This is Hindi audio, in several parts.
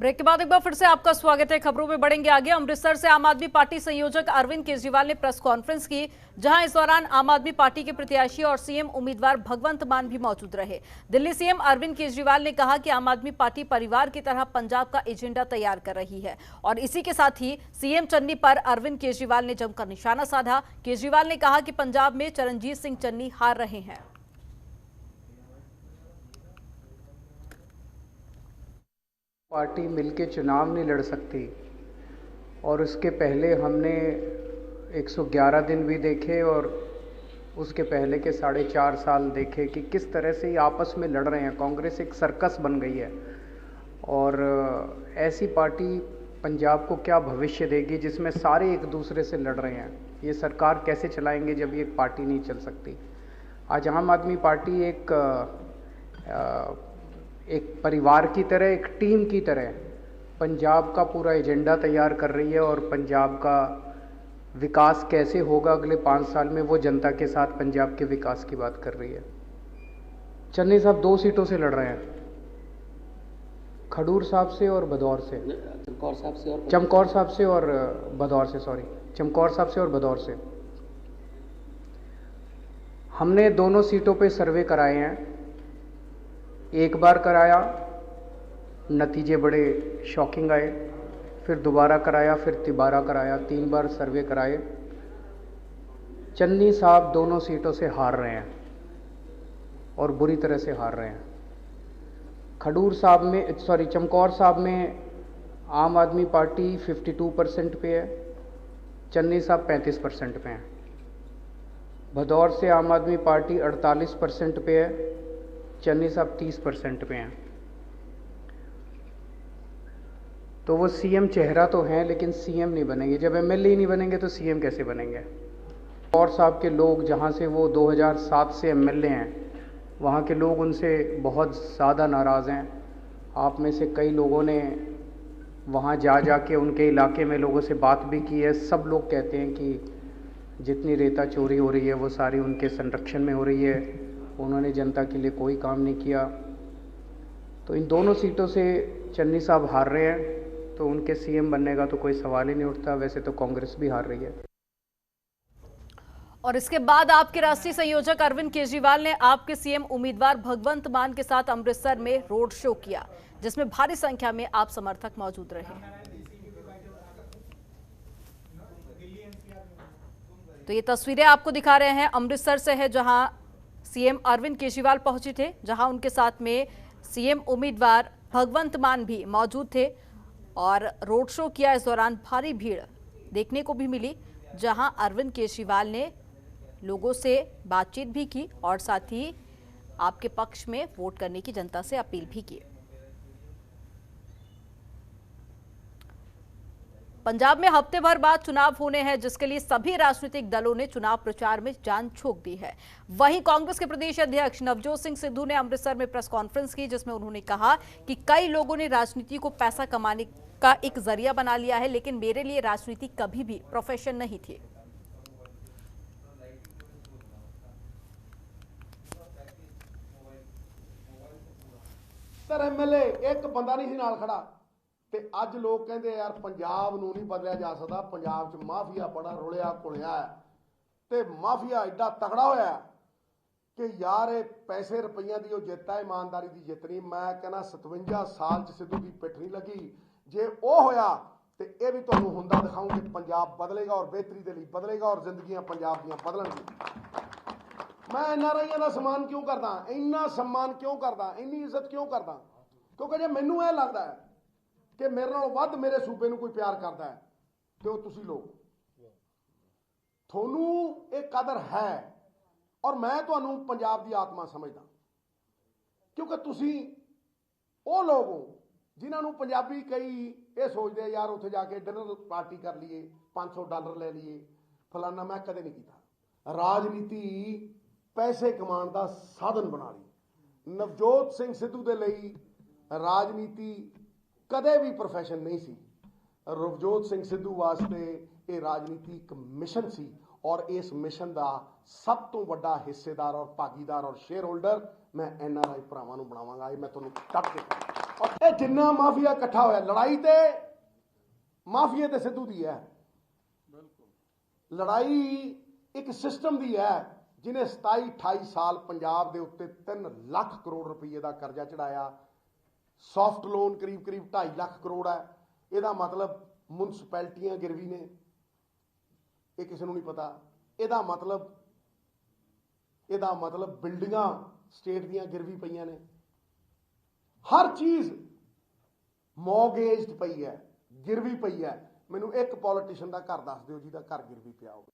ब्रेक के बाद एक बार फिर से आपका स्वागत है। खबरों में बढ़ेंगे आगे। अमृतसर से आम आदमी पार्टी संयोजक अरविंद केजरीवाल ने प्रेस कॉन्फ्रेंस की, जहां इस दौरान आम आदमी पार्टी के प्रत्याशी और सीएम उम्मीदवार भगवंत मान भी मौजूद रहे। दिल्ली सीएम अरविंद केजरीवाल ने कहा कि आम आदमी पार्टी परिवार की तरह पंजाब का एजेंडा तैयार कर रही है और इसी के साथ ही सीएम चन्नी पर अरविंद केजरीवाल ने जमकर निशाना साधा। केजरीवाल ने कहा कि पंजाब में चरणजीत सिंह चन्नी हार रहे हैं। पार्टी मिलके चुनाव नहीं लड़ सकती और उसके पहले हमने 111 दिन भी देखे और उसके पहले के 4.5 साल देखे कि किस तरह से ये आपस में लड़ रहे हैं। कांग्रेस एक सर्कस बन गई है और ऐसी पार्टी पंजाब को क्या भविष्य देगी जिसमें सारे एक दूसरे से लड़ रहे हैं। ये सरकार कैसे चलाएंगे जब ये पार्टी नहीं चल सकती। आज आम आदमी पार्टी एक परिवार की तरह, एक टीम की तरह पंजाब का पूरा एजेंडा तैयार कर रही है और पंजाब का विकास कैसे होगा अगले 5 साल में, वो जनता के साथ पंजाब के विकास की बात कर रही है। चन्नी साहब 2 सीटों से लड़ रहे हैं, खडूर साहब से और भदौर से, चमकौर साहब से और भदौर से, चमकौर साहब से और भदौर से। हमने दोनों सीटों पे सर्वे कराए हैं। एक बार कराया, नतीजे बड़े शॉकिंग आए, फिर दोबारा कराया, फिर तिबारा कराया, 3 बार सर्वे कराए। चन्नी साहब दोनों सीटों से हार रहे हैं और बुरी तरह से हार रहे हैं। चमकौर साहब में आम आदमी पार्टी 52% पे है, चन्नी साहब 35% पे हैं। भदौर से आम आदमी पार्टी 48% पे है, चन्नी साहब 30% पे हैं। तो वो सीएम चेहरा तो हैं लेकिन सीएम नहीं बनेंगे। जब एमएलए ही नहीं बनेंगे तो सीएम कैसे बनेंगे। और साहब के लोग, जहाँ से वो 2007 से एमएलए हैं, वहाँ के लोग उनसे बहुत ज़्यादा नाराज़ हैं। आप में से कई लोगों ने वहाँ जा के उनके इलाके में लोगों से बात भी की है। सब लोग कहते हैं कि जितनी रेता चोरी हो रही है वो सारी उनके संरक्षण में हो रही है, उन्होंने जनता के लिए कोई काम नहीं किया। तो इन दोनों सीटों से चन्नी साहब हार रहे हैं, तो उनके सीएम बनने का तो कोई सवाल ही नहीं उठता। वैसे तो कांग्रेस भी हार रही है। और इसके बाद आपके राष्ट्रीय संयोजक अरविंद केजरीवाल ने आपके सीएम उम्मीदवार भगवंत मान के साथ अमृतसर में रोड शो किया, जिसमें भारी संख्या में आप समर्थक मौजूद रहे। तो ये तस्वीरें आपको दिखा रहे हैं, अमृतसर से है, जहां सीएम अरविंद केजरीवाल पहुंचे थे, जहां उनके साथ में सीएम उम्मीदवार भगवंत मान भी मौजूद थे और रोड शो किया। इस दौरान भारी भीड़ देखने को भी मिली, जहां अरविंद केजरीवाल ने लोगों से बातचीत भी की और साथ ही आपके पक्ष में वोट करने की जनता से अपील भी की। पंजाब में हफ्ते भर बाद चुनाव होने हैं, जिसके लिए सभी राजनीतिक दलों ने चुनाव प्रचार में जान झोंक दी है। वहीं कांग्रेस के प्रदेश अध्यक्ष नवजोत सिंह सिद्धू ने अमृतसर में प्रेस कॉन्फ्रेंस की, जिसमें उन्होंने कहा कि कई लोगों ने राजनीति को पैसा कमाने का एक जरिया बना लिया है, लेकिन मेरे लिए राजनीति कभी भी प्रोफेशन नहीं थी। एमएलए एक बंदा नहीं नाल खड़ा ते अज लोग कहते यार पंजाब नूं नहीं बदलिया जा सकता, पंजाब च माफिया बड़ा रुलिया घुलिया है ते माफिया एडा तगड़ा होया कि यार ये पैसे रुपइया की जित है, ईमानदारी की जित नहीं। मैं कहना 57 साल च सिद्धू की पिठ नहीं लगी। जे वो होया तो यह भी तुहानूं हुंदा दिखाऊं कि पंजाब बदलेगा और बेहतरी के लिए बदलेगा और जिंदगियां पंजाब दियां बदलणगीਆਂ। मैं एनआरआईआं का सम्मान क्यों करदा, इन्ना सम्मान क्यों करदा, इन्नी इज्जत क्यों करदा, क्योंकि जे मैनूं यह लगता है कि मेरे नालों वध मेरे सूबे नूं कोई प्यार करता है तो तुसीं लोग, थोनूं एक कदर है और मैं तुहानूं पंजाब की आत्मा समझदा, क्योंकि तुसीं वो लोग हो जिन्होंने पंजाबी कई ये सोचते यार उत्थे जाके डिनर पार्टी कर लीए, $500 ले लीए, फलाना। मैं कदे नहीं किया। राजनीति पैसे कमाने का साधन बना ली। नवजोत सिंह सिद्धू के लिए राजनीति कदे भी प्रोफैशन नहीं सी। नवजोत सिंह सिद्धू वास्ते ये राजनीति एक मिशन सी और इस मिशन का सब तो बड़ा हिस्सेदार और भागीदार और शेयर होल्डर मैं एनआरआई भरावां नूं बनावांगा। मैं तुहानूं डट के और ये जिन्ना माफिया इकट्ठा होया लड़ाई ते माफिया ते सिद्धू दी है लड़ाई एक सिस्टम दी है जिन्हें 27-28 साल पंजाब दे उत्ते 3 लाख करोड़ रुपये का कर्जा चढ़ाया सॉफ्ट लोन करीब 2.5 लाख करोड़ है ਇਹਦਾ मतलब म्यूनसिपैलिटियां गिरवी ने ये किसी को नहीं पता ਇਹਦਾ मतलब बिल्डिंगां स्टेट दियां गिरवी पईयां ने हर चीज मॉर्गेज्ड पई है गिरवी पई है मैनू एक पॉलिटिशियन का घर दस दिओ जिहदा घर गिरवी पिया हो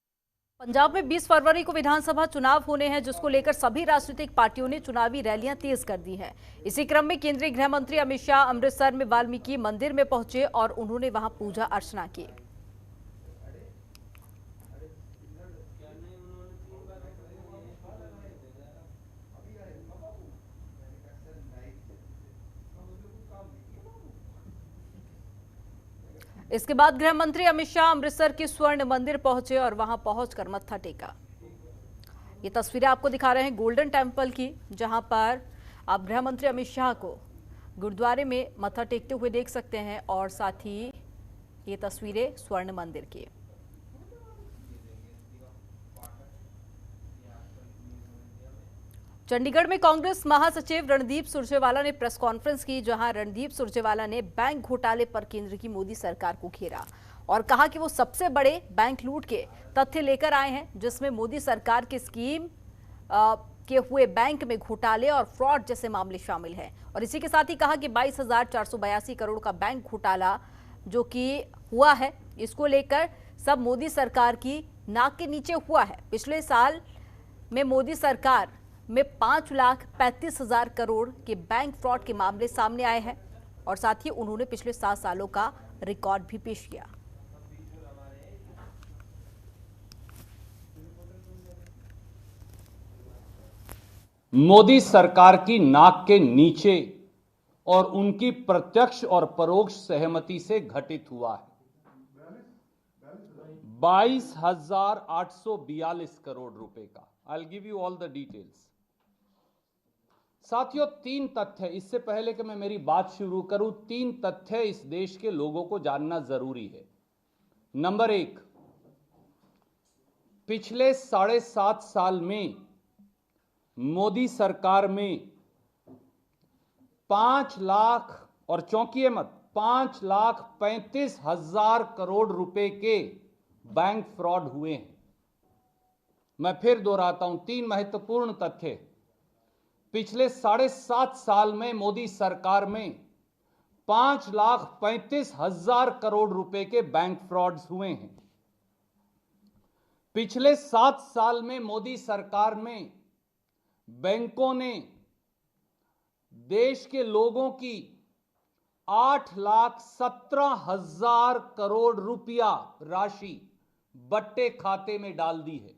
पंजाब में 20 फरवरी को विधानसभा चुनाव होने हैं जिसको लेकर सभी राजनीतिक पार्टियों ने चुनावी रैलियां तेज कर दी हैं। इसी क्रम में केंद्रीय गृह मंत्री अमित शाह अमृतसर में वाल्मीकि मंदिर में पहुंचे और उन्होंने वहां पूजा अर्चना की। इसके बाद गृह मंत्री अमित शाह अमृतसर के स्वर्ण मंदिर पहुंचे और वहां पहुंचकर मत्था टेका। ये तस्वीरें आपको दिखा रहे हैं गोल्डन टेम्पल की, जहां पर आप गृह मंत्री अमित शाह को गुरुद्वारे में मत्था टेकते हुए देख सकते हैं और साथ ही ये तस्वीरें स्वर्ण मंदिर की। चंडीगढ़ में कांग्रेस महासचिव रणदीप सुरजेवाला ने प्रेस कॉन्फ्रेंस की, जहां रणदीप सुरजेवाला ने बैंक घोटाले पर केंद्र की मोदी सरकार को घेरा और कहा कि वो सबसे बड़े बैंक लूट के तथ्य लेकर आए हैं जिसमें मोदी सरकार की स्कीम के हुए बैंक में घोटाले और फ्रॉड जैसे मामले शामिल हैं। और इसी के साथ ही कहा कि 22,482 करोड़ का बैंक घोटाला जो कि हुआ है इसको लेकर सब मोदी सरकार की नाक के नीचे हुआ है। पिछले साल में मोदी सरकार में 5,35,000 करोड़ के बैंक फ्रॉड के मामले सामने आए हैं और साथ ही उन्होंने पिछले 7 सालों का रिकॉर्ड भी पेश किया। मोदी सरकार की नाक के नीचे और उनकी प्रत्यक्ष और परोक्ष सहमति से घटित हुआ है 22,842 करोड़ रुपए का। I will give you all the details. साथियों, 3 तथ्य, इससे पहले कि मैं मेरी बात शुरू करूं, 3 तथ्य इस देश के लोगों को जानना जरूरी है। नंबर 1, पिछले 7.5 साल में मोदी सरकार में 5 लाख, और चौंकिए मत, 5,35,000 करोड़ रुपए के बैंक फ्रॉड हुए हैं। मैं फिर दोहराता हूं, 3 महत्वपूर्ण तथ्य। पिछले 7.5 साल में मोदी सरकार में 5,35,000 करोड़ रुपए के बैंक फ्रॉड्स हुए हैं। पिछले 7 साल में मोदी सरकार में बैंकों ने देश के लोगों की 8,17,000 करोड़ रुपया राशि बट्टे खाते में डाल दी है।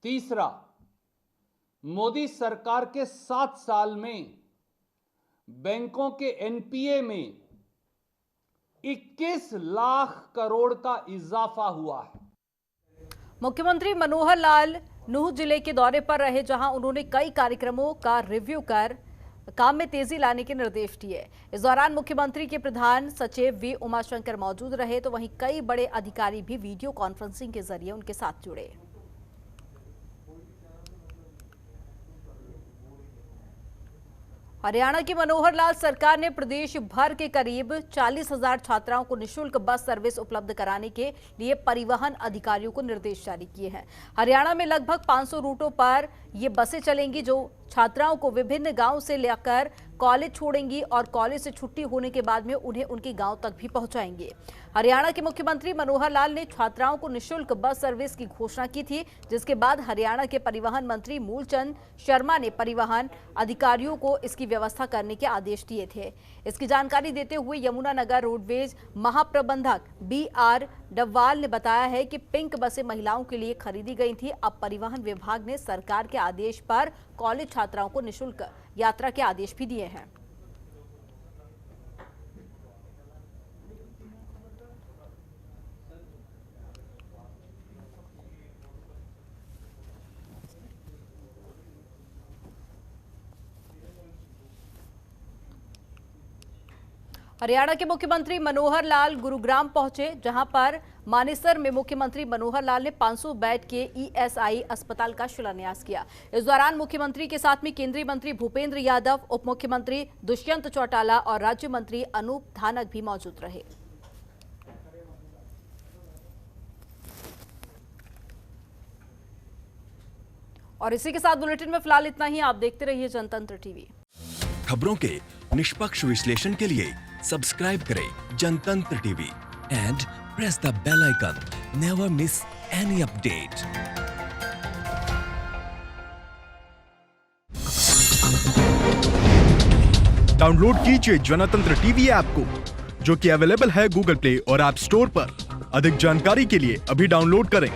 तीसरा, मोदी सरकार के 7 साल में बैंकों के एनपीए में 21 लाख करोड़ का इजाफा हुआ है। मुख्यमंत्री मनोहर लाल नूंह जिले के दौरे पर रहे, जहां उन्होंने कई कार्यक्रमों का रिव्यू कर काम में तेजी लाने के निर्देश दिए। इस दौरान मुख्यमंत्री के प्रधान सचिव वी उमाशंकर मौजूद रहे, तो वहीं कई बड़े अधिकारी भी वीडियो कॉन्फ्रेंसिंग के जरिए उनके साथ जुड़े। हरियाणा की मनोहर लाल सरकार ने प्रदेश भर के करीब 40,000 छात्राओं को निशुल्क बस सर्विस उपलब्ध कराने के लिए परिवहन अधिकारियों को निर्देश जारी किए हैं। हरियाणा में लगभग 500 रूटों पर ये बसें चलेंगी जो छात्राओं को विभिन्न गांव से लेकर कॉलेज छोड़ेंगी और कॉलेज से छुट्टी होने के बाद में उन्हें उनके गांव तक भी पहुंचाएंगे। हरियाणा के मुख्यमंत्री मनोहर लाल ने छात्राओं को निशुल्क बस सर्विस की घोषणा की थी, जिसके बाद हरियाणा के परिवहन मंत्री मूलचंद शर्मा ने परिवहन अधिकारियों को इसकी व्यवस्था करने के आदेश दिए थे। इसकी जानकारी देते हुए यमुनानगर रोडवेज महाप्रबंधक BR डब्वाल ने बताया है कि पिंक बसें महिलाओं के लिए खरीदी गई थी। अब परिवहन विभाग ने सरकार के आदेश पर कॉलेज छात्राओं को निशुल्क यात्रा के आदेश भी दिए हैं। हरियाणा के मुख्यमंत्री मनोहर लाल गुरुग्राम पहुंचे, जहां पर मानेसर में मुख्यमंत्री मनोहर लाल ने 500 बेड के ईएसआई अस्पताल का शिलान्यास किया। इस दौरान मुख्यमंत्री के साथ में केंद्रीय मंत्री भूपेंद्र यादव, उप मुख्यमंत्री दुष्यंत चौटाला और राज्य मंत्री अनूप धानक भी मौजूद रहे। और इसी के साथ बुलेटिन में फिलहाल इतना ही। आप देखते रहिए जनतंत्र टीवी। खबरों के निष्पक्ष विश्लेषण के लिए सब्सक्राइब करें Jantantra TV and press the bell icon. Never miss any update. Download कीजिए जनतंत्र टीवी ऐप को, जो कि अवेलेबल है गूगल प्ले और ऐप स्टोर पर। अधिक जानकारी के लिए अभी डाउनलोड करें।